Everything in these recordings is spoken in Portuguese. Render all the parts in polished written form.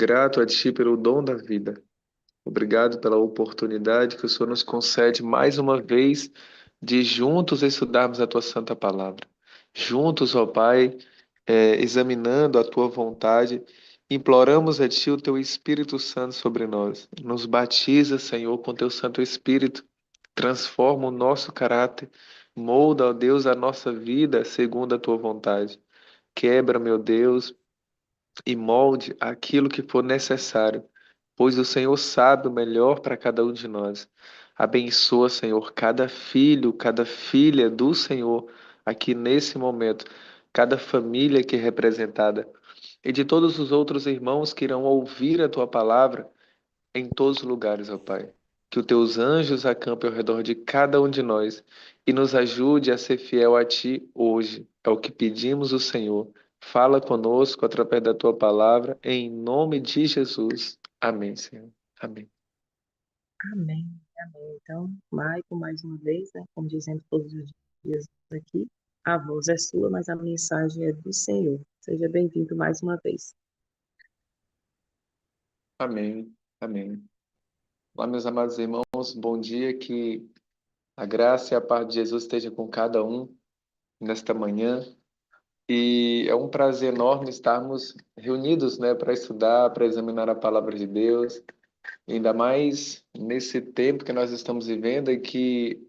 Grato a Ti pelo dom da vida. Obrigado pela oportunidade que o Senhor nos concede mais uma vez de juntos estudarmos a Tua Santa Palavra. Juntos, ó Pai, examinando a Tua vontade, imploramos a Ti o Teu Espírito Santo sobre nós. Nos batiza, Senhor, com Teu Santo Espírito. Transforma o nosso caráter. Molda, ó Deus, a nossa vida segundo a Tua vontade. Quebra, meu Deus, e molde aquilo que for necessário, pois o Senhor sabe o melhor para cada um de nós. Abençoa, Senhor, cada filho, cada filha do Senhor aqui nesse momento, cada família aqui representada e de todos os outros irmãos que irão ouvir a tua palavra em todos os lugares, ó Pai. Que os teus anjos acampem ao redor de cada um de nós e nos ajude a ser fiel a Ti hoje. É o que pedimos o Senhor. Fala conosco através da Tua palavra, em nome de Jesus. Amém, Senhor. Amém. Amém, amém. Então, Maicon, mais uma vez, né, como dizendo todos os dias aqui, a voz é sua, mas a mensagem é do Senhor. Seja bem-vindo mais uma vez. Amém. Amém. Olá, meus amados irmãos, bom dia. Que a graça e a paz de Jesus esteja com cada um nesta manhã. E é um prazer enorme estarmos reunidos, né, para estudar, para examinar a palavra de Deus. Ainda mais nesse tempo que nós estamos vivendo e que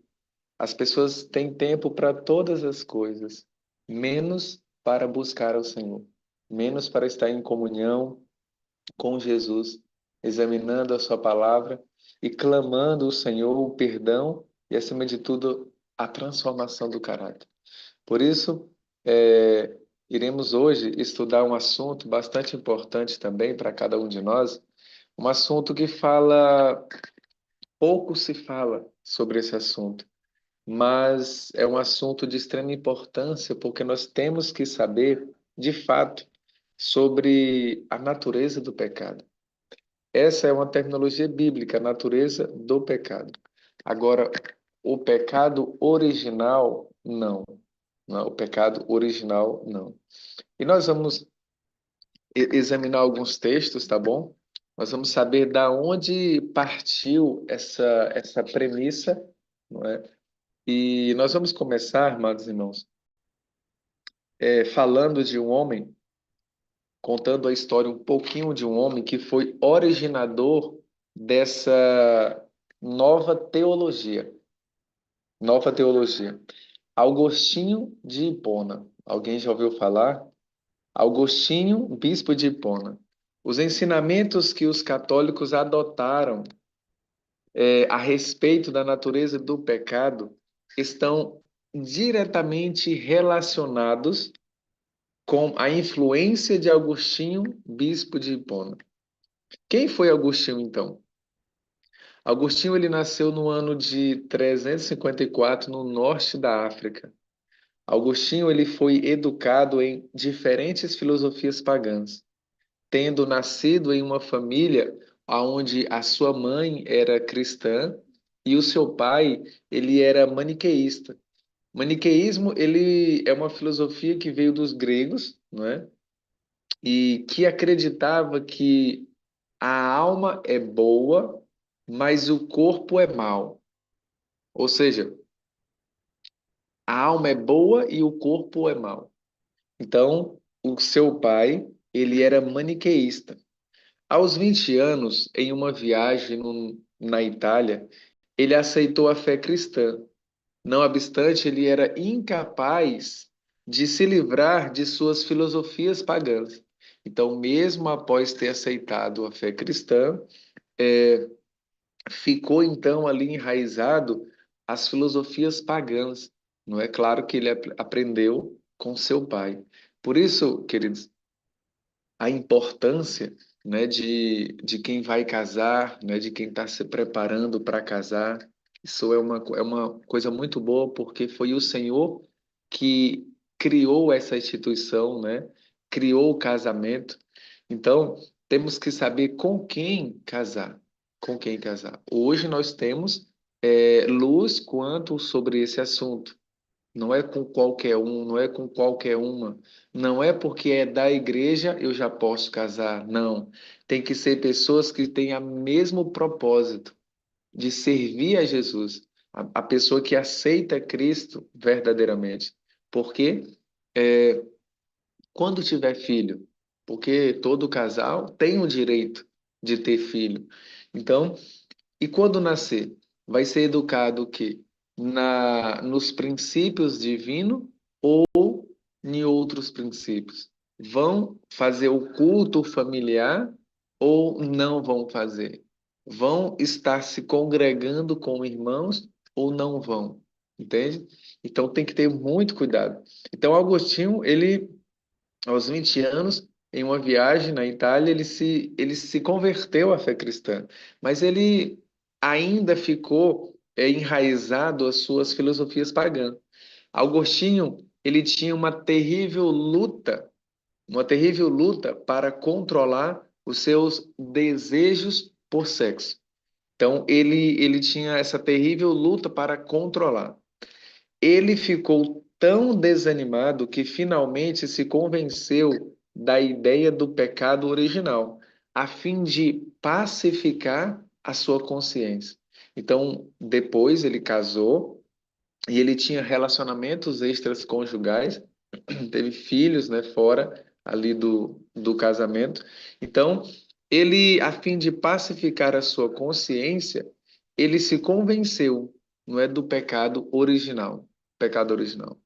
as pessoas têm tempo para todas as coisas, menos para buscar ao Senhor, menos para estar em comunhão com Jesus, examinando a sua palavra e clamando ao Senhor o perdão e, acima de tudo, a transformação do caráter. Por isso, iremos hoje estudar um assunto bastante importante também para cada um de nós, um assunto que pouco se fala sobre esse assunto, mas é um assunto de extrema importância porque nós temos que saber, de fato, sobre a natureza do pecado. Essa é uma terminologia bíblica, a natureza do pecado. Agora, o pecado original, não. Não, o pecado original, não. E nós vamos examinar alguns textos, tá bom? Nós vamos saber da onde partiu essa premissa, não é? E nós vamos começar, amados irmãos, falando de um homem, contando a história um pouquinho de um homem que foi originador dessa nova teologia. Nova teologia. Agostinho de Hipona. Alguém já ouviu falar? Agostinho, bispo de Hipona. Os ensinamentos que os católicos adotaram a respeito da natureza do pecado estão diretamente relacionados com a influência de Agostinho, bispo de Hipona. Quem foi Agostinho, então? Agostinho ele nasceu no ano de 354 no norte da África. Agostinho ele foi educado em diferentes filosofias pagãs, tendo nascido em uma família onde a sua mãe era cristã e o seu pai ele era maniqueísta. Maniqueísmo ele é uma filosofia que veio dos gregos, não é? E que acreditava que a alma é boa, mas o corpo é mau. Ou seja, a alma é boa e o corpo é mau. Então, o seu pai, ele era maniqueísta. Aos 20 anos, em uma viagem na Itália, ele aceitou a fé cristã. Não obstante, ele era incapaz de se livrar de suas filosofias pagãs. Então, mesmo após ter aceitado a fé cristã, ficou então ali enraizado as filosofias pagãs. Não é claro que ele aprendeu com seu pai. Por isso, queridos, a importância, né, de quem vai casar, né, de quem está se preparando para casar. Isso é uma coisa muito boa, porque foi o Senhor que criou essa instituição, né? Criou o casamento. Então, temos que saber com quem casar. Com quem casar. Hoje nós temos luz quanto sobre esse assunto. Não é com qualquer um, não é com qualquer uma. Não é porque é da igreja eu já posso casar. Não. Tem que ser pessoas que têm o mesmo propósito de servir a Jesus. A pessoa que aceita Cristo verdadeiramente. Porque quando tiver filho, porque todo casal tem o direito de ter filho. Então, e quando nascer, vai ser educado o quê? Nos princípios divinos ou em outros princípios? Vão fazer o culto familiar ou não vão fazer? Vão estar se congregando com irmãos ou não vão? Entende? Então tem que ter muito cuidado. Então Agostinho, ele aos 20 anos, em uma viagem na Itália, ele se converteu à fé cristã, mas ele ainda ficou enraizado às suas filosofias pagãs. Agostinho, ele tinha uma terrível luta para controlar os seus desejos por sexo. Então, ele tinha essa terrível luta para controlar. Ele ficou tão desanimado que finalmente se convenceu da ideia do pecado original, a fim de pacificar a sua consciência. Então, depois ele casou e ele tinha relacionamentos extraconjugais, teve filhos, né, fora ali do casamento. Então, ele, a fim de pacificar a sua consciência, ele se convenceu, não é, do pecado original, pecado original.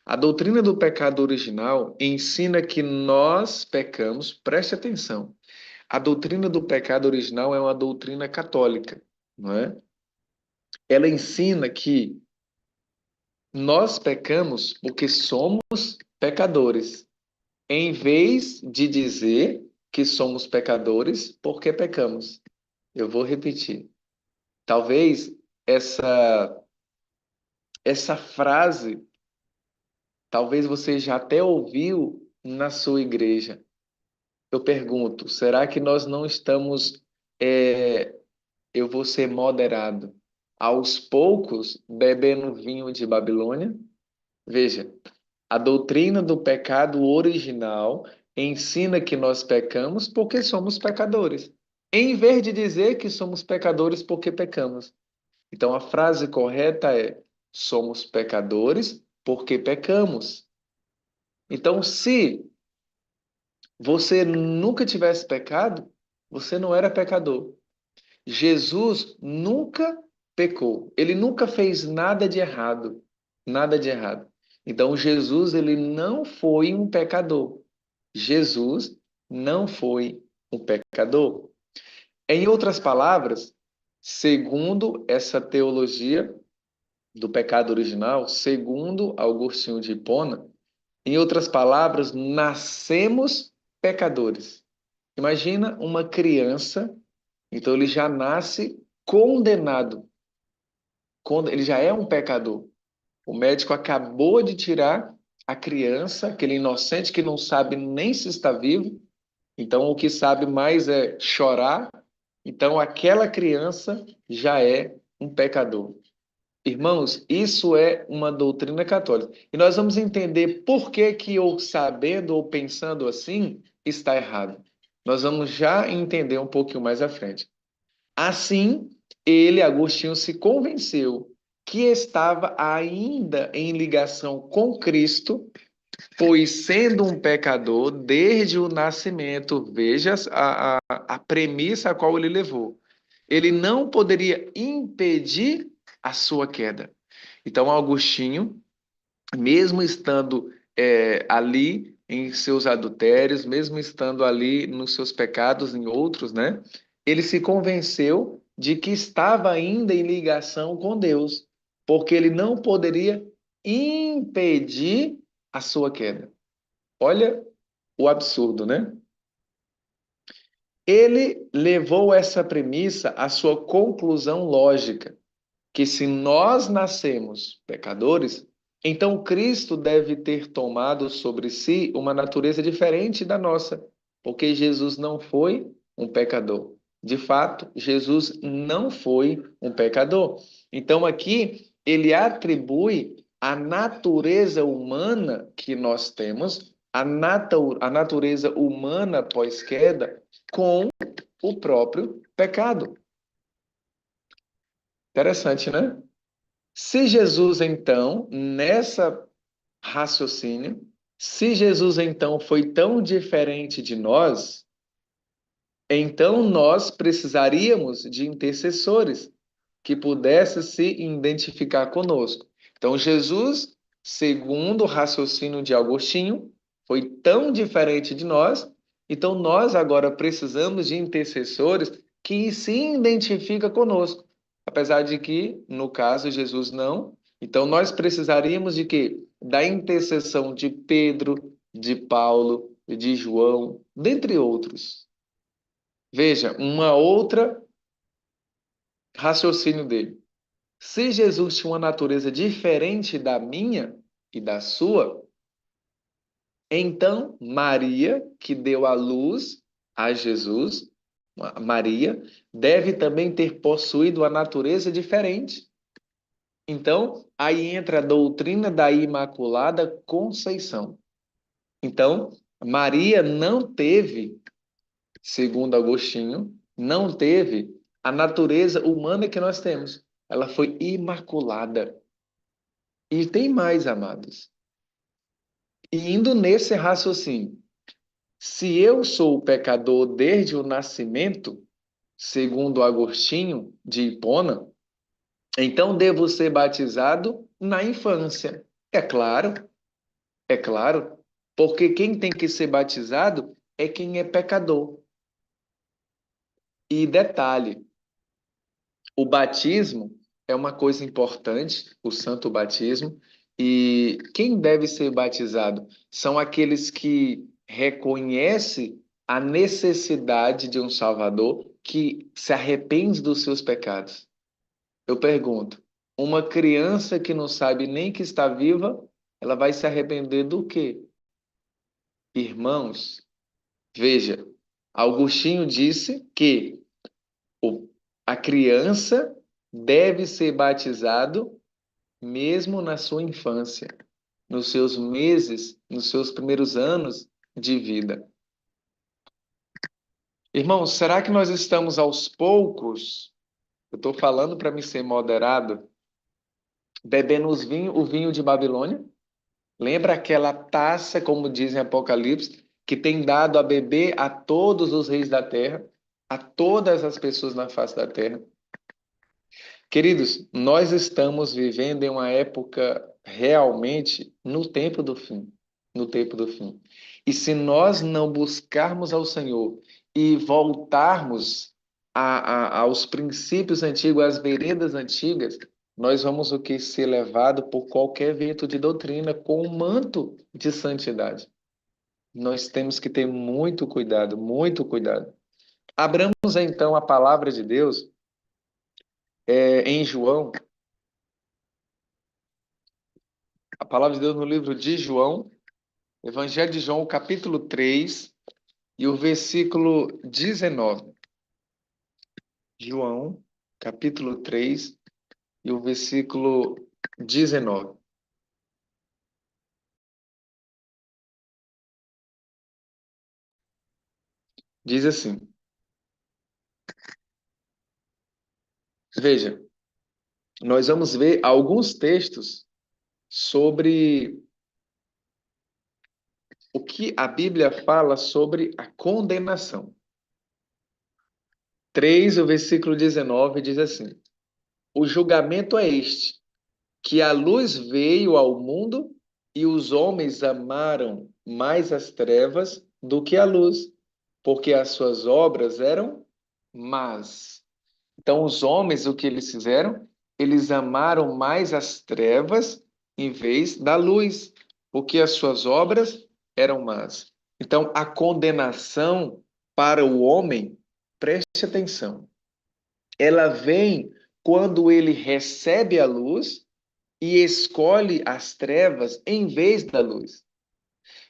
A doutrina do pecado original ensina que nós pecamos, preste atenção. A doutrina do pecado original é uma doutrina católica, não é? Ela ensina que nós pecamos porque somos pecadores, em vez de dizer que somos pecadores porque pecamos. Eu vou repetir. Talvez essa essa frase, talvez você já até ouviu na sua igreja. Eu pergunto, será que nós não estamos, eu vou ser moderado, aos poucos bebendo vinho de Babilônia? Veja, a doutrina do pecado original ensina que nós pecamos porque somos pecadores, em vez de dizer que somos pecadores porque pecamos. Então a frase correta é: somos pecadores porque pecamos. Então, se você nunca tivesse pecado, você não era pecador. Jesus nunca pecou. Ele nunca fez nada de errado. Nada de errado. Então, Jesus, ele não foi um pecador. Jesus não foi um pecador. Em outras palavras, segundo essa teologia do pecado original, segundo Agostinho de Hipona, em outras palavras, nascemos pecadores. Imagina uma criança, então ele já nasce condenado, ele já é um pecador. O médico acabou de tirar a criança, aquele inocente que não sabe nem se está vivo, então o que sabe mais é chorar. Então aquela criança já é um pecador. Irmãos, isso é uma doutrina católica. E nós vamos entender por que que ou sabendo ou pensando assim está errado. Nós vamos já entender um pouquinho mais à frente. Assim, ele, Agostinho, se convenceu que estava ainda em ligação com Cristo, pois sendo um pecador desde o nascimento, veja a premissa a qual ele levou. Ele não poderia impedir a sua queda. Então, Agostinho, mesmo estando ali em seus adultérios, mesmo estando ali nos seus pecados, em outros, né? Ele se convenceu de que estava ainda em ligação com Deus, porque ele não poderia impedir a sua queda. Olha o absurdo, né? Ele levou essa premissa à sua conclusão lógica, que se nós nascemos pecadores, então Cristo deve ter tomado sobre si uma natureza diferente da nossa, porque Jesus não foi um pecador. De fato, Jesus não foi um pecador. Então aqui ele atribui a natureza humana que nós temos, a natureza humana pós-queda, com o próprio pecado. Interessante, né? Se Jesus, então, nessa raciocínio, se Jesus, então, foi tão diferente de nós, então nós precisaríamos de intercessores que pudessem se identificar conosco. Então, Jesus, segundo o raciocínio de Agostinho, foi tão diferente de nós, então nós agora precisamos de intercessores que se identificam conosco. Apesar de que, no caso, Jesus não. Então, nós precisaríamos de quê? Da intercessão de Pedro, de Paulo, de João, dentre outros. Veja, uma outra raciocínio dele. Se Jesus tinha uma natureza diferente da minha e da sua, então Maria, que deu a luz a Jesus, Maria, deve também ter possuído uma natureza diferente. Então, aí entra a doutrina da Imaculada Conceição. Então, Maria não teve, segundo Agostinho, não teve a natureza humana que nós temos. Ela foi imaculada. E tem mais, amados. E indo nesse raciocínio, se eu sou pecador desde o nascimento, segundo Agostinho de Hipona, então devo ser batizado na infância. É claro, porque quem tem que ser batizado é quem é pecador. E detalhe, o batismo é uma coisa importante, o santo batismo, e quem deve ser batizado são aqueles que reconhecem a necessidade de um Salvador, que se arrepende dos seus pecados. Eu pergunto, uma criança que não sabe nem que está viva, ela vai se arrepender do quê? Irmãos, veja, Augustinho disse que o- a criança deve ser batizado mesmo na sua infância, nos seus meses, nos seus primeiros anos de vida. Irmãos, será que nós estamos aos poucos? Eu estou falando para me ser moderado, bebendo o vinho de Babilônia? Lembra aquela taça, como dizem Apocalipse, que tem dado a beber a todos os reis da terra, a todas as pessoas na face da terra? Queridos, nós estamos vivendo em uma época realmente no tempo do fim, no tempo do fim. E se nós não buscarmos ao Senhor e voltarmos aos princípios antigos, às veredas antigas, nós vamos o que ser levado por qualquer vento de doutrina com um manto de santidade. Nós temos que ter muito cuidado, muito cuidado. Abramos então a palavra de Deus em João. A palavra de Deus no livro de João, Evangelho de João, capítulo 3 e o versículo 19. João, capítulo 3 e o versículo 19. Diz assim: Veja, nós vamos ver alguns textos sobre o que a Bíblia fala sobre a condenação. 3, o versículo 19 diz assim: O julgamento é este, que a luz veio ao mundo e os homens amaram mais as trevas do que a luz, porque as suas obras eram más. Então, os homens, o que eles fizeram? Eles amaram mais as trevas em vez da luz, porque as suas obras eram más. Então, a condenação para o homem, preste atenção, ela vem quando ele recebe a luz e escolhe as trevas em vez da luz.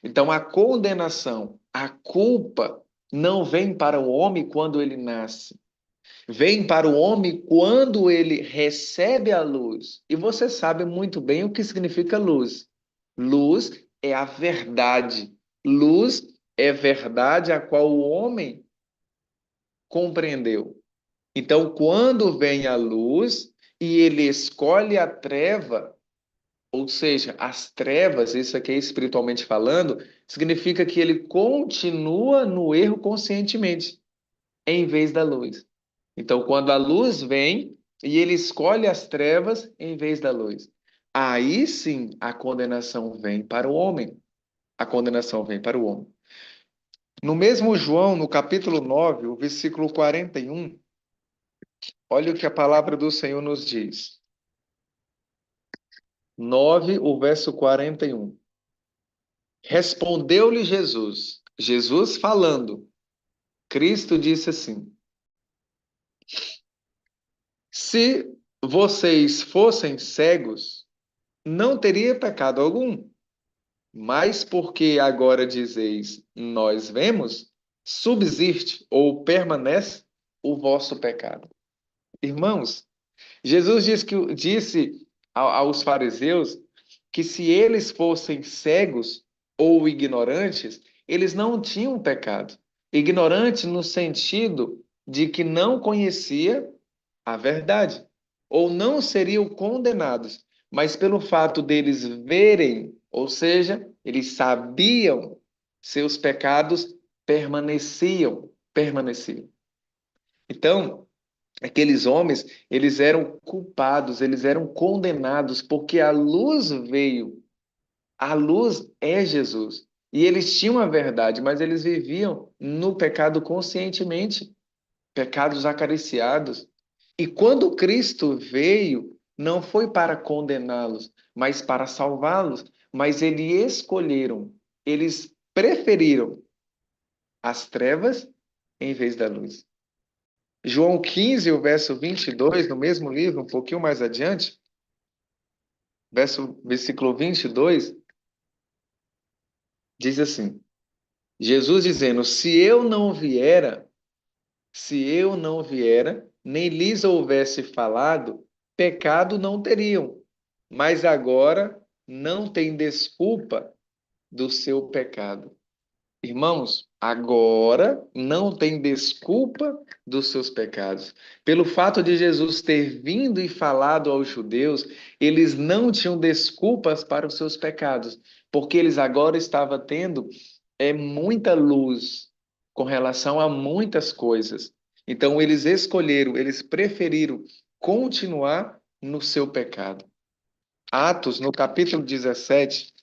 Então, a condenação, a culpa, não vem para o homem quando ele nasce. Vem para o homem quando ele recebe a luz. E você sabe muito bem o que significa luz. Luz é a verdade. Luz é verdade a qual o homem compreendeu. Então, quando vem a luz e ele escolhe a treva, ou seja, as trevas, isso aqui é espiritualmente falando, significa que ele continua no erro conscientemente, em vez da luz. Então, quando a luz vem e ele escolhe as trevas em vez da luz, aí sim a condenação vem para o homem. A condenação vem para o homem. No mesmo João, no capítulo 9, o versículo 41, olha o que a palavra do Senhor nos diz. 9, o verso 41. Respondeu-lhe Jesus, Jesus falando, Cristo disse assim: Se vocês fossem cegos, não teria pecado algum. Mas porque agora dizeis, nós vemos, subsiste ou permanece o vosso pecado. Irmãos, Jesus disse aos fariseus que se eles fossem cegos ou ignorantes, eles não tinham pecado. Ignorante no sentido de que não conhecia a verdade, ou não seriam condenados, mas pelo fato deles verem, ou seja, eles sabiam, seus pecados permaneciam. Então, aqueles homens, eles eram culpados, eles eram condenados, porque a luz veio. A luz é Jesus. E eles tinham a verdade, mas eles viviam no pecado conscientemente, pecados acariciados. E quando Cristo veio, não foi para condená-los, mas para salvá-los. Mas eles escolheram, eles preferiram as trevas em vez da luz. João 15, o verso 22, no mesmo livro, um pouquinho mais adiante, versículo 22, diz assim: Jesus dizendo: se eu não viera, nem lhes houvesse falado, pecado não teriam. Mas agora não tem desculpa do seu pecado. Irmãos, agora não tem desculpa dos seus pecados. Pelo fato de Jesus ter vindo e falado aos judeus, eles não tinham desculpas para os seus pecados, porque eles agora estavam tendo muita luz com relação a muitas coisas. Então eles preferiram continuar no seu pecado. Atos, no capítulo 17,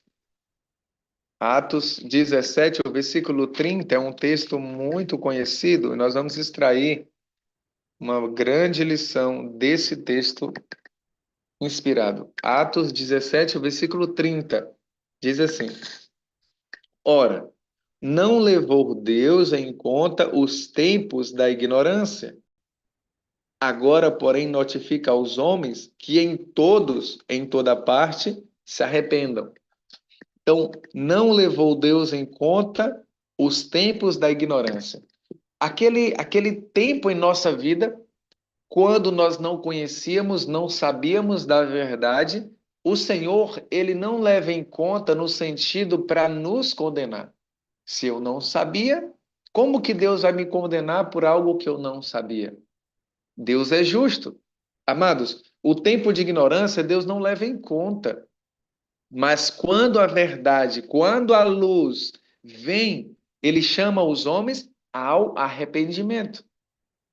Atos 17, o versículo 30 é um texto muito conhecido, e nós vamos extrair uma grande lição desse texto inspirado. Atos 17, o versículo 30 diz assim: Ora, não levou Deus em conta os tempos da ignorância. Agora, porém, notifica aos homens que em toda parte, se arrependam. Então, não levou Deus em conta os tempos da ignorância. Aquele tempo em nossa vida, quando nós não conhecíamos, não sabíamos da verdade, o Senhor, ele não leva em conta no sentido para nos condenar. Se eu não sabia, como que Deus vai me condenar por algo que eu não sabia? Deus é justo. Amados, o tempo de ignorância Deus não leva em conta. Mas quando a verdade, quando a luz vem, ele chama os homens ao arrependimento.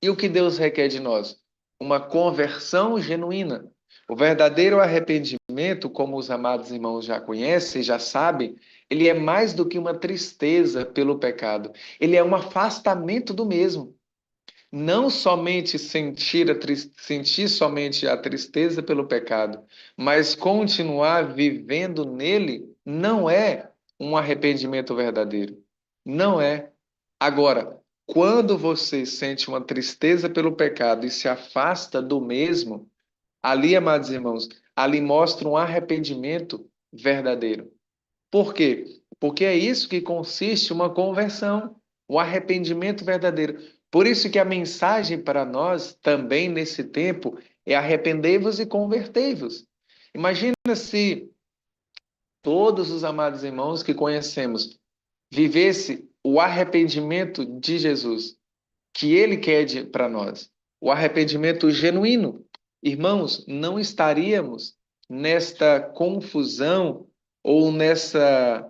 E o que Deus requer de nós? Uma conversão genuína. O verdadeiro arrependimento, como os amados irmãos já conhecem, já sabem, ele é mais do que uma tristeza pelo pecado. Ele é um afastamento do mesmo. Não somente sentir somente a tristeza pelo pecado, mas continuar vivendo nele não é um arrependimento verdadeiro. Não é. Agora, quando você sente uma tristeza pelo pecado e se afasta do mesmo, ali, amados irmãos, ali mostra um arrependimento verdadeiro. Por quê? Porque é isso que consiste uma conversão, o arrependimento verdadeiro. Por isso que a mensagem para nós também nesse tempo é arrependei-vos e convertei-vos. Imagina se todos os amados irmãos que conhecemos vivesse o arrependimento de Jesus, que ele quer para nós, o arrependimento genuíno. Irmãos, não estaríamos nesta confusão ou nessa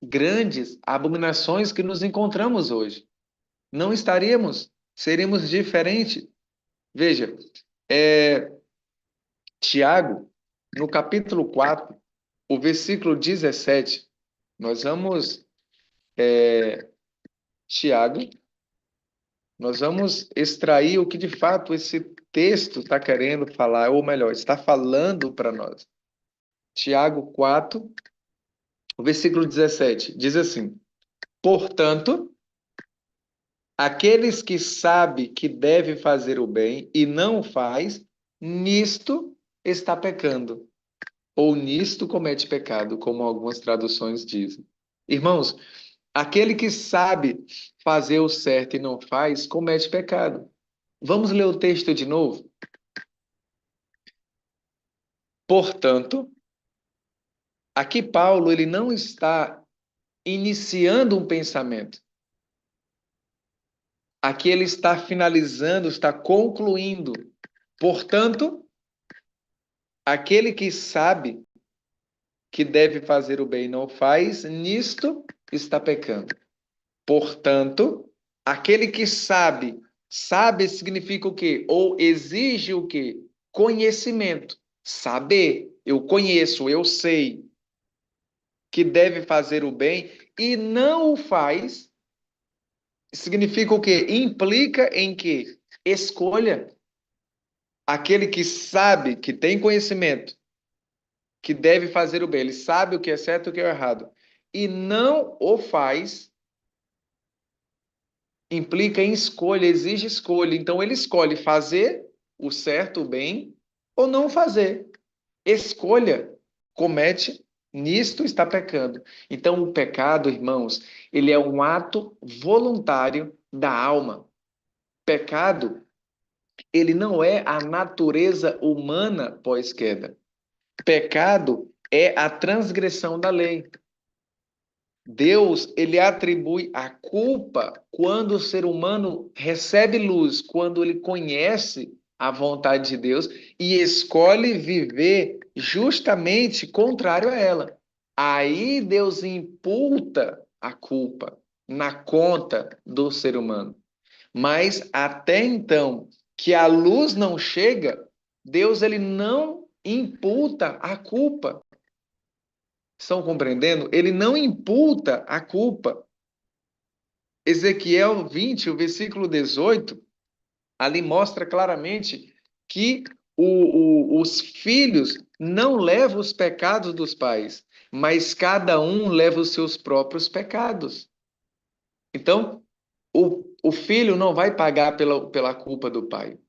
grandes abominações que nos encontramos hoje. Não estaríamos, seríamos diferentes. Veja, é, Tiago, no capítulo 4, o versículo 17, nós vamos, Tiago, nós vamos extrair o que de fato esse texto está querendo falar, ou melhor, está falando para nós. Tiago 4, o versículo 17, diz assim: Portanto, aqueles que sabem que deve fazer o bem e não faz, nisto está pecando. Ou nisto comete pecado, como algumas traduções dizem. Irmãos, aquele que sabe fazer o certo e não faz, comete pecado. Vamos ler o texto de novo? Portanto, aqui Paulo ele não está iniciando um pensamento. Aqui ele está finalizando, está concluindo. Portanto, aquele que sabe que deve fazer o bem e não faz, nisto está pecando. Portanto, aquele que sabe, sabe significa o quê? Ou exige o quê? Conhecimento. Saber, eu conheço, eu sei que deve fazer o bem e não o faz, significa o quê? Implica em que escolha. Aquele que sabe, que tem conhecimento, que deve fazer o bem, ele sabe o que é certo e o que é errado, e não o faz, implica em escolha, exige escolha. Então ele escolhe fazer o certo, o bem, ou não fazer. Escolha, comete, nisto está pecando. Então o pecado, irmãos, ele é um ato voluntário da alma. Pecado, ele não é a natureza humana pós-queda. Pecado é a transgressão da lei. Deus, ele atribui a culpa quando o ser humano recebe luz, quando ele conhece a vontade de Deus e escolhe viver justamente contrário a ela. Aí Deus imputa a culpa na conta do ser humano. Mas até então que a luz não chega, Deus ele não imputa a culpa. Estão compreendendo? Ele não imputa a culpa. Ezequiel 20, o versículo 18, ali mostra claramente que os filhos não levam os pecados dos pais, mas cada um leva os seus próprios pecados. Então, o filho não vai pagar pela culpa do pai.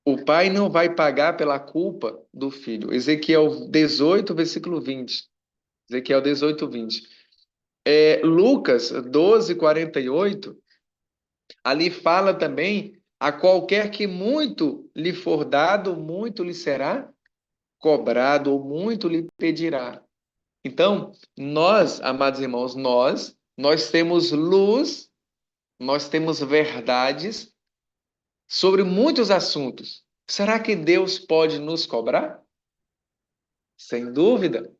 O pai não vai pagar pela culpa do filho. Ezequiel 18, versículo 20. Ezequiel 18, 20. Lucas 12, 48, ali fala também: a qualquer que muito lhe for dado, muito lhe será cobrado, ou muito lhe pedirá. Então, nós, amados irmãos, nós temos luz, nós temos verdades sobre muitos assuntos. Será que Deus pode nos cobrar? Sem dúvida,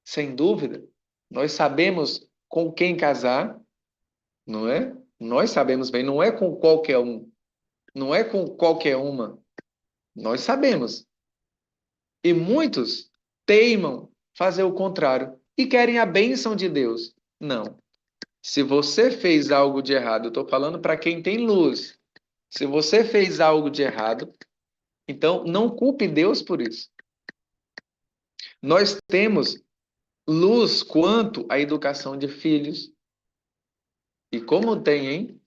sem dúvida. Nós sabemos com quem casar, não é? Nós sabemos bem, não é com qualquer um, não é com qualquer uma. Nós sabemos. E muitos teimam fazer o contrário e querem a bênção de Deus. Não. Se você fez algo de errado, eu estou falando para quem tem luz. Se você fez algo de errado, então não culpe Deus por isso. Nós temos luz quanto à educação de filhos. E como tem, hein?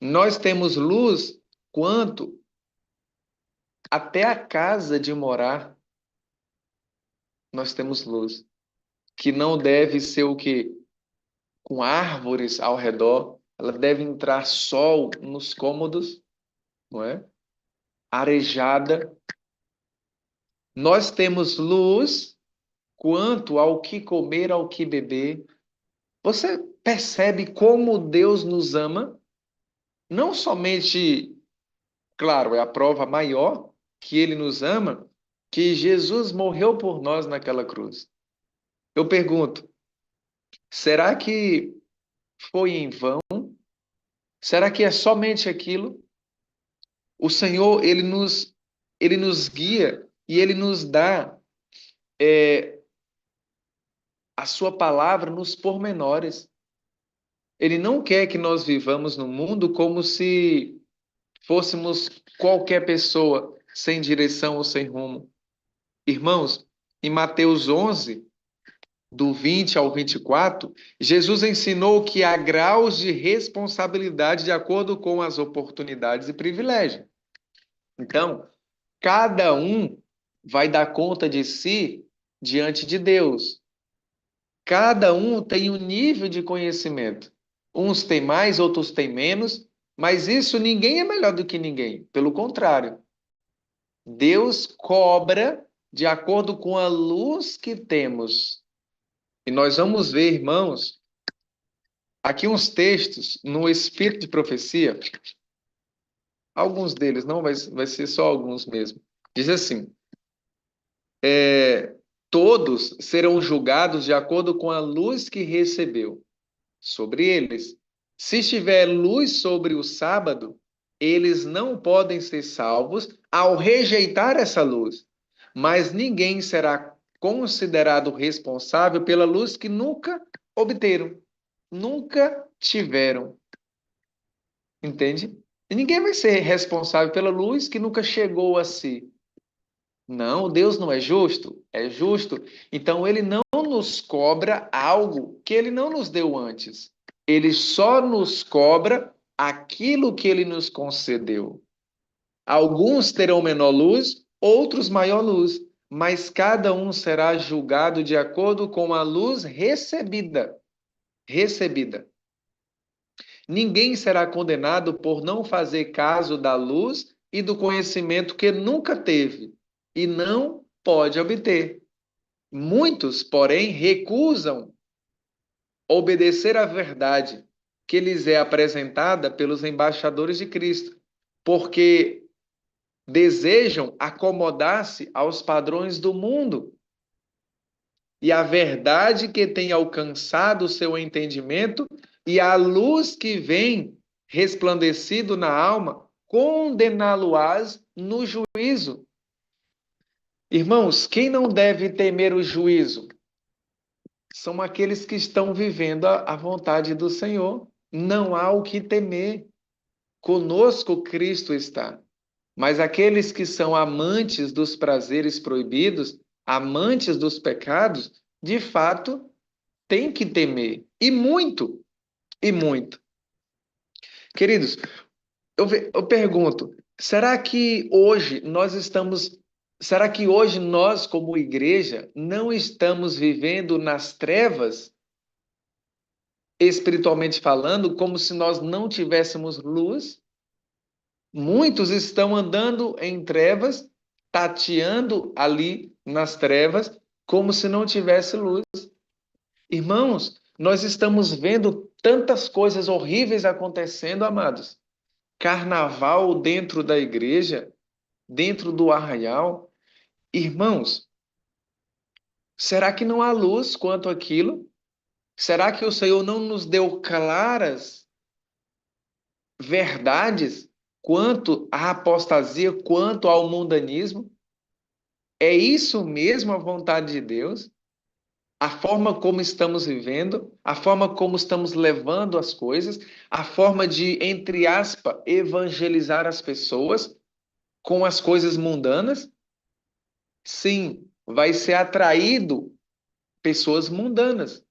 Nós temos luz quanto até a casa de morar. Nós temos luz. Que não deve ser o quê? Com árvores ao redor. ela deve entrar sol nos cômodos, não é? Arejada. Nós temos luz quanto ao que comer, ao que beber. Você percebe como Deus nos ama? Não somente, claro, é a prova maior que ele nos ama, que Jesus morreu por nós naquela cruz. Eu pergunto, será que foi em vão? Será que é somente aquilo? O Senhor, ele nos guia e ele nos dá a sua palavra nos pormenores. Ele não quer que nós vivamos no mundo como se fôssemos qualquer pessoa sem direção ou sem rumo. Irmãos, em Mateus 11, do 20 ao 24, Jesus ensinou que há graus de responsabilidade de acordo com as oportunidades e privilégios. Então, cada um vai dar conta de si diante de Deus. Cada um tem um nível de conhecimento. Uns têm mais, outros têm menos, mas isso ninguém é melhor do que ninguém. Pelo contrário, Deus cobra de acordo com a luz que temos. E nós vamos ver, irmãos, aqui uns textos no Espírito de Profecia, alguns deles, não vai ser só alguns mesmo. Diz assim: todos serão julgados de acordo com a luz que recebeu sobre eles. Se estiver luz sobre o sábado, eles não podem ser salvos ao rejeitar essa luz. Mas ninguém será considerado responsável pela luz que nunca obteram, nunca tiveram. Entende? E ninguém vai ser responsável pela luz que nunca chegou a si. Não, Deus não é justo? É justo. Então ele não nos cobra algo que ele não nos deu antes. Ele só nos cobra aquilo que ele nos concedeu. Alguns terão menor luz, outros maior luz, mas cada um será julgado de acordo com a luz recebida. Recebida. Ninguém será condenado por não fazer caso da luz e do conhecimento que nunca teve e não pode obter. Muitos, porém, recusam obedecer à verdade que lhes é apresentada pelos embaixadores de Cristo, porque desejam acomodar-se aos padrões do mundo. E a verdade que tem alcançado o seu entendimento e a luz que vem resplandecido na alma, condená-lo-ás no juízo. Irmãos, quem não deve temer o juízo? São aqueles que estão vivendo a vontade do Senhor. Não há o que temer. Conosco Cristo está. Mas aqueles que são amantes dos prazeres proibidos, amantes dos pecados, de fato, têm que temer. E muito, e muito. Queridos, eu pergunto, será que hoje nós, como igreja, não estamos vivendo nas trevas, espiritualmente falando, como se nós não tivéssemos luz? Muitos estão andando em trevas, tateando ali nas trevas, como se não tivesse luz. Irmãos, nós estamos vendo tantas coisas horríveis acontecendo, amados. Carnaval dentro da igreja, dentro do arraial. Irmãos, será que não há luz quanto àquilo? Será que o Senhor não nos deu claras verdades quanto à apostasia, quanto ao mundanismo? É isso mesmo a vontade de Deus? A forma como estamos vivendo, a forma como estamos levando as coisas, a forma de, entre aspas, evangelizar as pessoas com as coisas mundanas? Sim, vai ser atraído pessoas mundanas.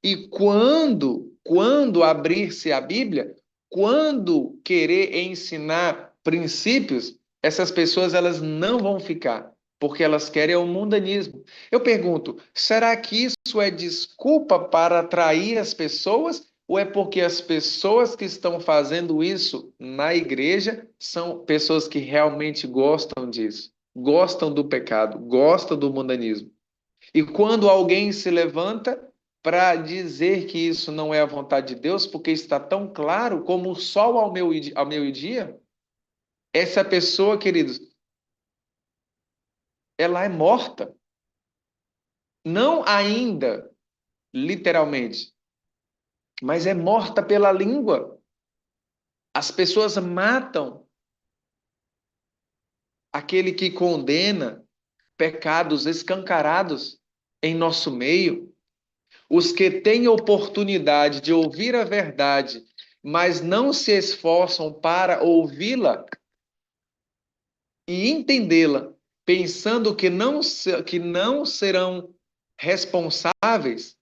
E quando abrir-se a Bíblia, quando querer ensinar princípios, essas pessoas elas não vão ficar, porque elas querem o mundanismo. Eu pergunto, será que isso é desculpa para atrair as pessoas Ou é porque as pessoas que estão fazendo isso na igreja são pessoas que realmente gostam disso, gostam do pecado, gostam do mundanismo? E quando alguém se levanta para dizer que isso não é a vontade de Deus, porque está tão claro como o sol ao meio-dia, essa pessoa, queridos, ela é morta. Não ainda, literalmente, mas é morta pela língua. As pessoas matam aquele que condena pecados escancarados em nosso meio. Os que têm oportunidade de ouvir a verdade, mas não se esforçam para ouvi-la e entendê-la, pensando que não serão responsáveis,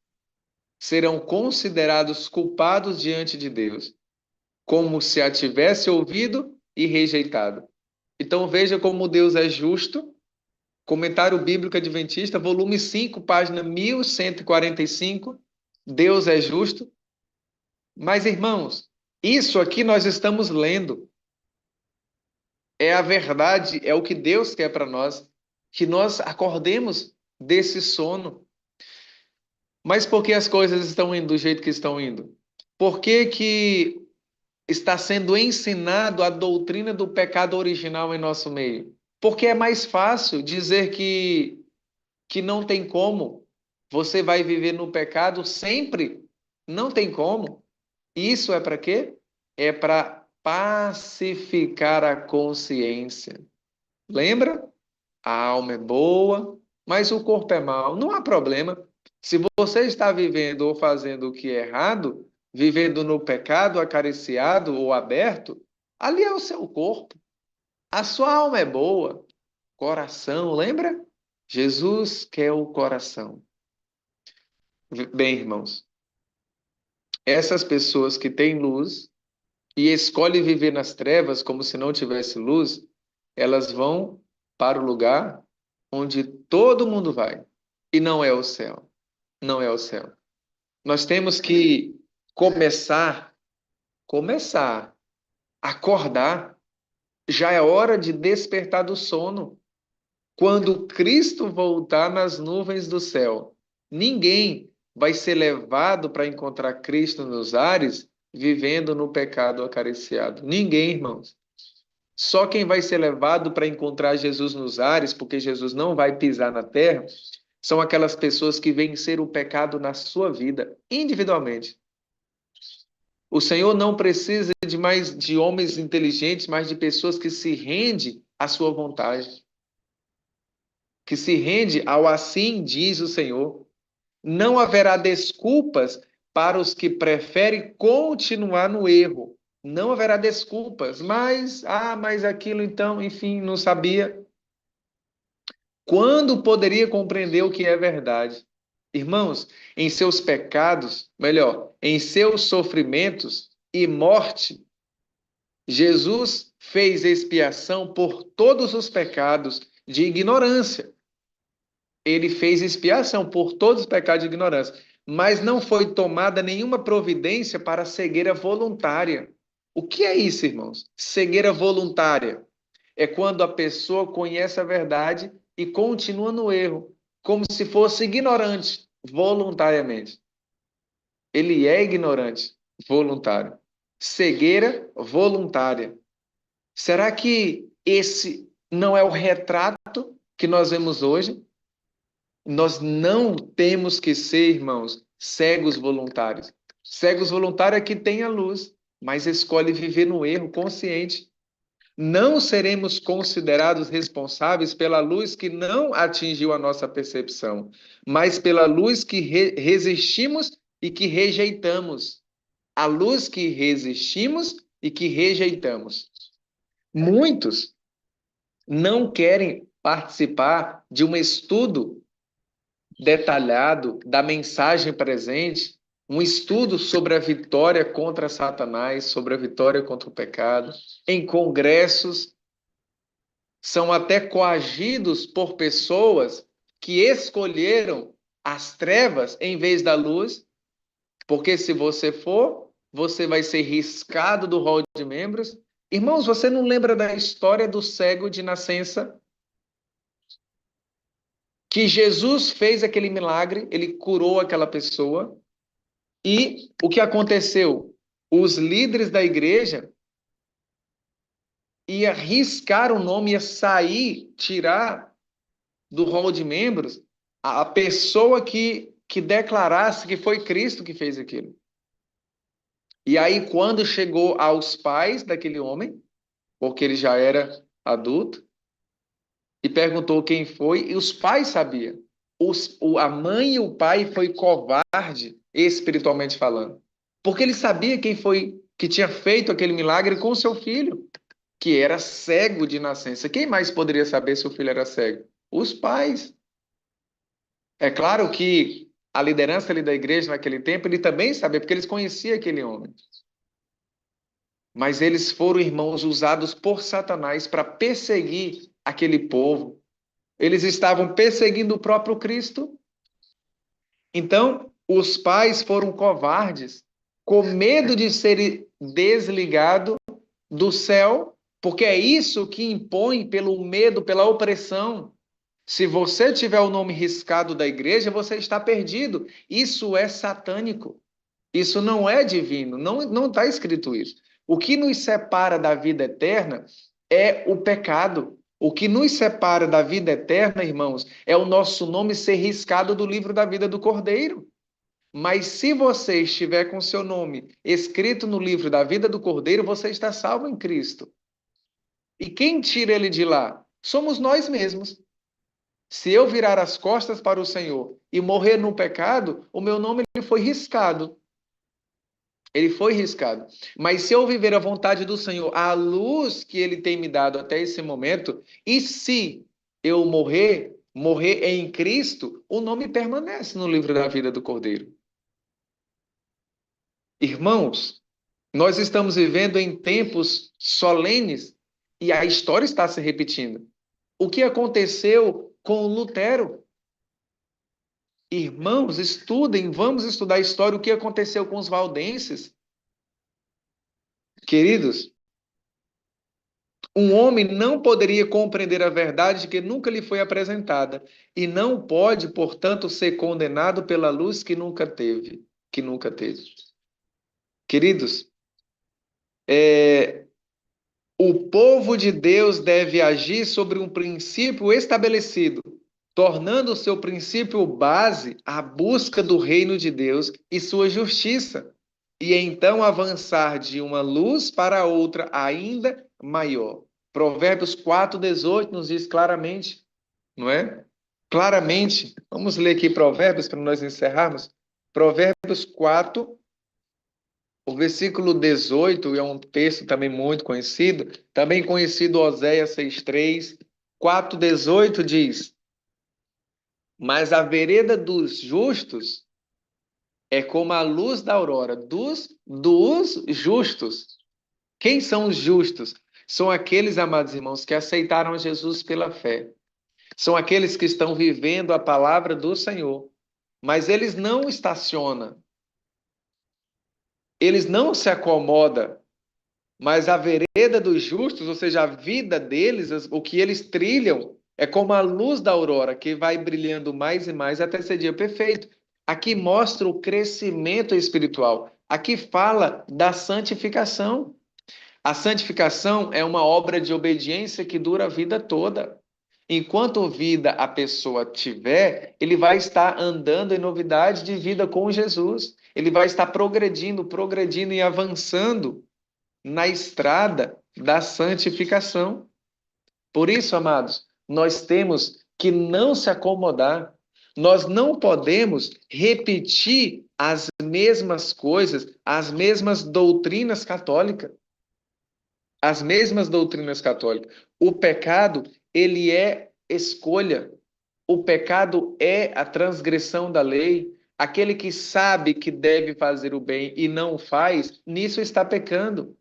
serão considerados culpados diante de Deus, como se a tivesse ouvido e rejeitado. Então veja como Deus é justo. Comentário Bíblico Adventista, volume 5, página 1145. Deus é justo. Mas, irmãos, isso aqui nós estamos lendo. É a verdade, é o que Deus quer para nós, que nós acordemos desse sono. Mas por que as coisas estão indo do jeito que estão indo? Por que que está sendo ensinado a doutrina do pecado original em nosso meio? Porque é mais fácil dizer que não tem como. Você vai viver no pecado sempre. Não tem como. Isso é para quê? É para pacificar a consciência. Lembra? A alma é boa, mas o corpo é mau. Não há problema. Se você está vivendo ou fazendo o que é errado, vivendo no pecado, acariciado ou aberto, ali é o seu corpo. A sua alma é boa. Coração, lembra? Jesus quer o coração. Bem, irmãos, essas pessoas que têm luz e escolhem viver nas trevas como se não tivesse luz, elas vão para o lugar onde todo mundo vai. E não é o céu. Não é o céu. Nós temos que começar, acordar. Já é hora de despertar do sono. Quando Cristo voltar nas nuvens do céu, ninguém vai ser levado para encontrar Cristo nos ares vivendo no pecado acariciado. Ninguém, irmãos. Só quem vai ser levado para encontrar Jesus nos ares, porque Jesus não vai pisar na terra, são aquelas pessoas que venceram o pecado na sua vida, individualmente. O Senhor não precisa de mais de homens inteligentes, mas de pessoas que se rendem à sua vontade, que se rende ao assim diz o Senhor. Não haverá desculpas para os que preferem continuar no erro. Não haverá desculpas, mas aquilo então, enfim, não sabia. Quando poderia compreender o que é verdade? Irmãos, em seus pecados, melhor, em seus sofrimentos e morte, Jesus fez expiação por todos os pecados de ignorância. Ele fez expiação por todos os pecados de ignorância, mas não foi tomada nenhuma providência para a cegueira voluntária. O que é isso, irmãos? Cegueira voluntária é quando a pessoa conhece a verdade e continua no erro, como se fosse ignorante voluntariamente. Ele é ignorante voluntário. Cegueira voluntária. Será que esse não é o retrato que nós vemos hoje? Nós não temos que ser, irmãos, cegos voluntários. Cegos voluntários é que tem a luz, mas escolhe viver no erro consciente. Não seremos considerados responsáveis pela luz que não atingiu a nossa percepção, mas pela luz que resistimos e que rejeitamos. A luz que resistimos e que rejeitamos. Muitos não querem participar de um estudo detalhado da mensagem presente, um estudo sobre a vitória contra Satanás, sobre a vitória contra o pecado, em congressos, são até coagidos por pessoas que escolheram as trevas em vez da luz, porque se você for, você vai ser riscado do rol de membros. Irmãos, você não lembra da história do cego de nascença? Que Jesus fez aquele milagre, ele curou aquela pessoa, e o que aconteceu? Os líderes da igreja iam riscar o nome, ia sair, tirar do rol de membros a pessoa que declarasse que foi Cristo que fez aquilo. E aí, quando chegou aos pais daquele homem, porque ele já era adulto, e perguntou quem foi, e os pais sabiam. A mãe e o pai foi covarde, espiritualmente falando. Porque ele sabia quem foi que tinha feito aquele milagre com seu filho, que era cego de nascença. Quem mais poderia saber se o filho era cego? Os pais. É claro que a liderança ali da igreja naquele tempo, ele também sabia, porque eles conheciam aquele homem. Mas eles foram, irmãos, usados por Satanás para perseguir aquele povo. Eles estavam perseguindo o próprio Cristo. Então, os pais foram covardes, com medo de ser desligado do céu, porque é isso que impõe pelo medo, pela opressão. Se você tiver o nome riscado da igreja, você está perdido. Isso é satânico. Isso não é divino. Não está escrito isso. O que nos separa da vida eterna é o pecado. O que nos separa da vida eterna, irmãos, é o nosso nome ser riscado do livro da vida do Cordeiro. Mas se você estiver com seu nome escrito no livro da vida do Cordeiro, você está salvo em Cristo. E quem tira ele de lá? Somos nós mesmos. Se eu virar as costas para o Senhor e morrer no pecado, o meu nome ele foi riscado. Ele foi riscado. Mas se eu viver a vontade do Senhor, a luz que ele tem me dado até esse momento, e se eu morrer em Cristo, o nome permanece no livro da vida do Cordeiro. Irmãos, nós estamos vivendo em tempos solenes e a história está se repetindo. O que aconteceu com Lutero? Irmãos, estudem, vamos estudar a história, o que aconteceu com os valdenses. Queridos, um homem não poderia compreender a verdade que nunca lhe foi apresentada e não pode, portanto, ser condenado pela luz que nunca teve, que nunca teve. Queridos, o povo de Deus deve agir sobre um princípio estabelecido, tornando o seu princípio base a busca do reino de Deus e sua justiça, e então avançar de uma luz para outra ainda maior. Provérbios 4:18 nos diz claramente, não é? Claramente. Vamos ler aqui Provérbios para nós encerrarmos. Provérbios 4, o versículo 18 é um texto também muito conhecido, também conhecido Oséias 6:3, 4:18 diz: Mas a vereda dos justos é como a luz da aurora, dos justos. Quem são os justos? São aqueles, amados irmãos, que aceitaram Jesus pela fé. São aqueles que estão vivendo a palavra do Senhor. Mas eles não estacionam, eles não se acomodam. Mas a vereda dos justos, ou seja, a vida deles, o que eles trilham, é como a luz da aurora, que vai brilhando mais e mais até ser dia perfeito. Aqui mostra o crescimento espiritual. Aqui fala da santificação. A santificação é uma obra de obediência que dura a vida toda. Enquanto vida a pessoa tiver, ele vai estar andando em novidade de vida com Jesus. Ele vai estar progredindo e avançando na estrada da santificação. Por isso, amados, nós temos que não se acomodar. Nós não podemos repetir as mesmas coisas, as mesmas doutrinas católicas. As mesmas doutrinas católicas. O pecado, ele é escolha. O pecado é a transgressão da lei. Aquele que sabe que deve fazer o bem e não faz, nisso está pecando.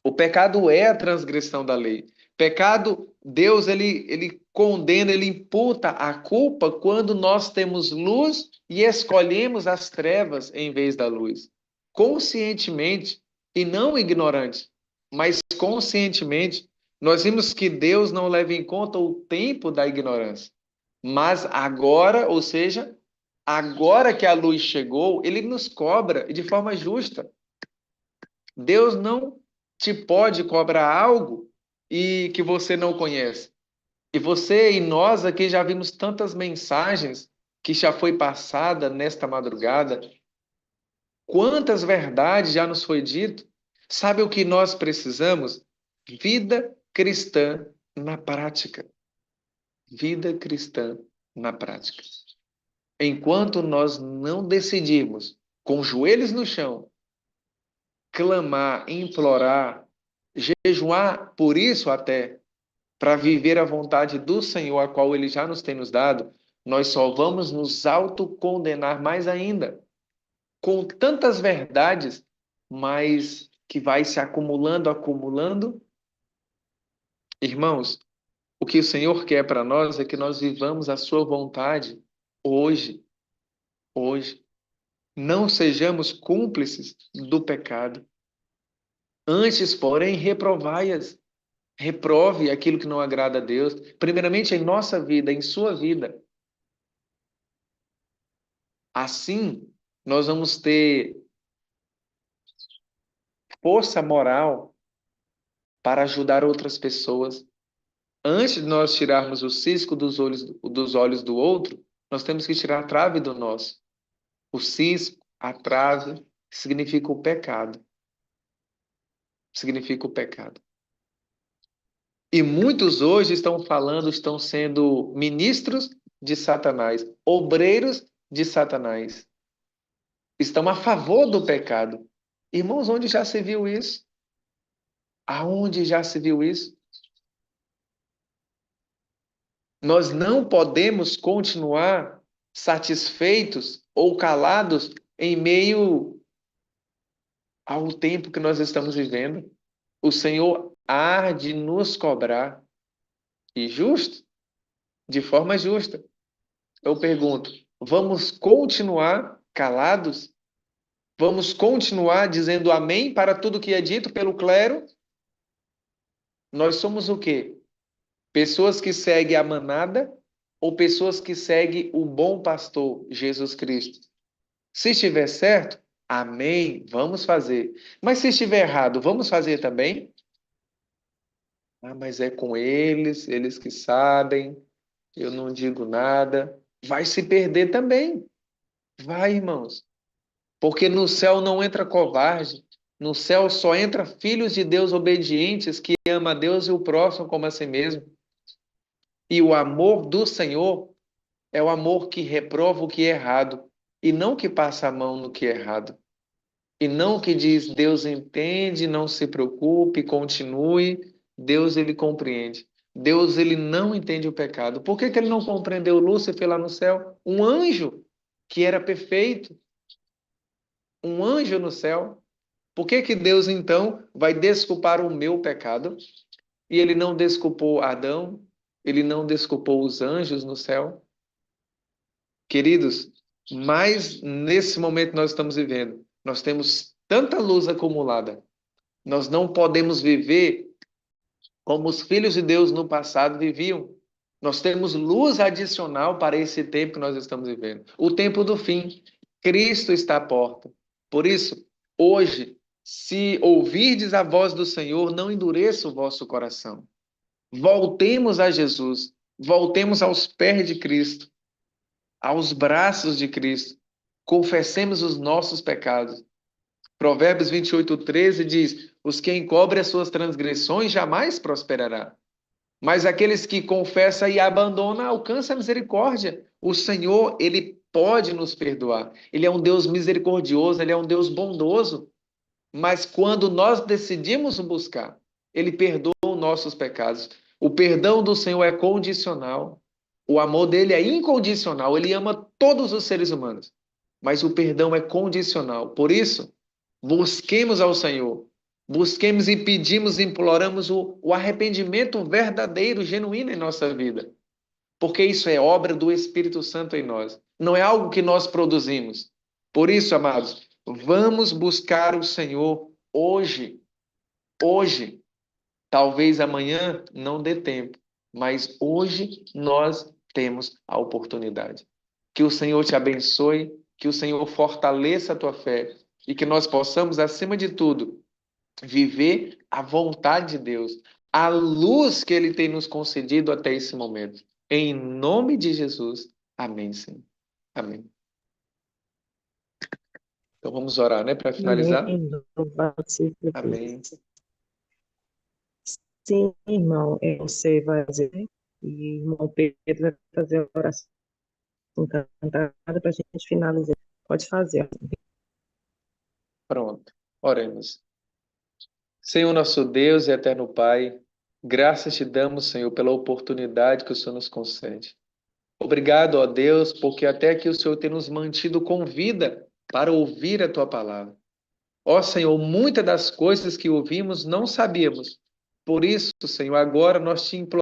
O pecado é a transgressão da lei. Pecado, Deus, ele condena, ele imputa a culpa quando nós temos luz e escolhemos as trevas em vez da luz. conscientemente e não ignorante, mas conscientemente, nós vimos que Deus não leva em conta o tempo da ignorância. Mas agora, ou seja, agora que a luz chegou, ele nos cobra e de forma justa. Deus não te pode cobrar algo e que você não conhece. E você e nós aqui já vimos tantas mensagens que já foi passada nesta madrugada. Quantas verdades já nos foi dito? Sabe o que nós precisamos? Vida cristã na prática. Vida cristã na prática. Enquanto nós não decidirmos, com os joelhos no chão, clamar, implorar, jejuar por isso até, para viver a vontade do Senhor, a qual Ele já nos tem nos dado, nós só vamos nos autocondenar mais ainda, com tantas verdades, mas que vai se acumulando, acumulando. Irmãos, o que o Senhor quer para nós é que nós vivamos a sua vontade hoje, hoje. Não sejamos cúmplices do pecado. Antes, porém, reprovai-as. Reprove aquilo que não agrada a Deus, primeiramente em nossa vida, em sua vida. Assim, nós vamos ter força moral para ajudar outras pessoas. Antes de nós tirarmos o cisco dos olhos do outro, nós temos que tirar a trave do nosso. O cisco, a trave, significa o pecado. Significa o pecado. E muitos hoje estão falando, estão sendo ministros de Satanás, obreiros de Satanás. Estão a favor do pecado. Irmãos, onde já se viu isso? Aonde já se viu isso? Nós não podemos continuar satisfeitos ou calados em meio ao tempo que nós estamos vivendo. O Senhor há de nos cobrar. E justo, de forma justa. Eu pergunto, vamos continuar calados? Vamos continuar dizendo amém para tudo que é dito pelo clero? Nós somos o quê? Pessoas que seguem a manada ou pessoas que seguem o bom pastor, Jesus Cristo? Se estiver certo, amém, vamos fazer. Mas se estiver errado, vamos fazer também? Ah, mas é com eles, eles que sabem, eu não digo nada. Vai se perder também. Vai, irmãos. Porque no céu não entra covarde. No céu só entra filhos de Deus obedientes que ama a Deus e o próximo como a si mesmo. E o amor do Senhor é o amor que reprova o que é errado e não que passa a mão no que é errado. E não que diz Deus entende, não se preocupe, continue. Deus ele compreende. Deus ele não entende o pecado. Por que que ele não compreendeu Lúcifer lá no céu? Um anjo que era perfeito, um anjo no céu. Por que que Deus então vai desculpar o meu pecado? E ele não desculpou Adão, ele não desculpou os anjos no céu? Queridos, mas nesse momento nós estamos vivendo, nós temos tanta luz acumulada. Nós não podemos viver como os filhos de Deus no passado viviam. Nós temos luz adicional para esse tempo que nós estamos vivendo. O tempo do fim. Cristo está à porta. Por isso, hoje, se ouvirdes a voz do Senhor, não endureça o vosso coração. Voltemos a Jesus. Voltemos aos pés de Cristo, aos braços de Cristo. Confessemos os nossos pecados. Provérbios 28:13 diz: os que encobrem as suas transgressões jamais prosperará. Mas aqueles que confessam e abandonam alcançam a misericórdia. O Senhor, ele pode nos perdoar. Ele é um Deus misericordioso, ele é um Deus bondoso. Mas quando nós decidimos o buscar, ele perdoa os nossos pecados. O perdão do Senhor é condicional. O amor dele é incondicional. Ele ama todos os seres humanos. Mas o perdão é condicional. Por isso, busquemos ao Senhor. Busquemos e pedimos, imploramos o arrependimento verdadeiro, genuíno em nossa vida. Porque isso é obra do Espírito Santo em nós. Não é algo que nós produzimos. Por isso, amados, Vamos buscar o Senhor hoje, hoje. Talvez amanhã não dê tempo, mas hoje nós temos a oportunidade. Que o Senhor te abençoe, que o Senhor fortaleça a tua fé e que nós possamos, acima de tudo, viver a vontade de Deus, a luz que Ele tem nos concedido até esse momento. Em nome de Jesus. Amém, Senhor. Amém. Então vamos orar, né, para finalizar? Amém. Louvado seja Amém. Deus. Sim, irmão, você vai fazer, e o irmão Pedro vai fazer a oração cantada para a gente finalizar. Pode fazer. Pronto. Oremos. Senhor nosso Deus e eterno Pai, graças te damos, Senhor, pela oportunidade que o Senhor nos concede. Obrigado, ó Deus, porque até aqui o Senhor tem nos mantido com vida para ouvir a tua palavra. Ó Senhor, muitas das coisas que ouvimos não sabíamos. Por isso, Senhor, agora nós te imploramos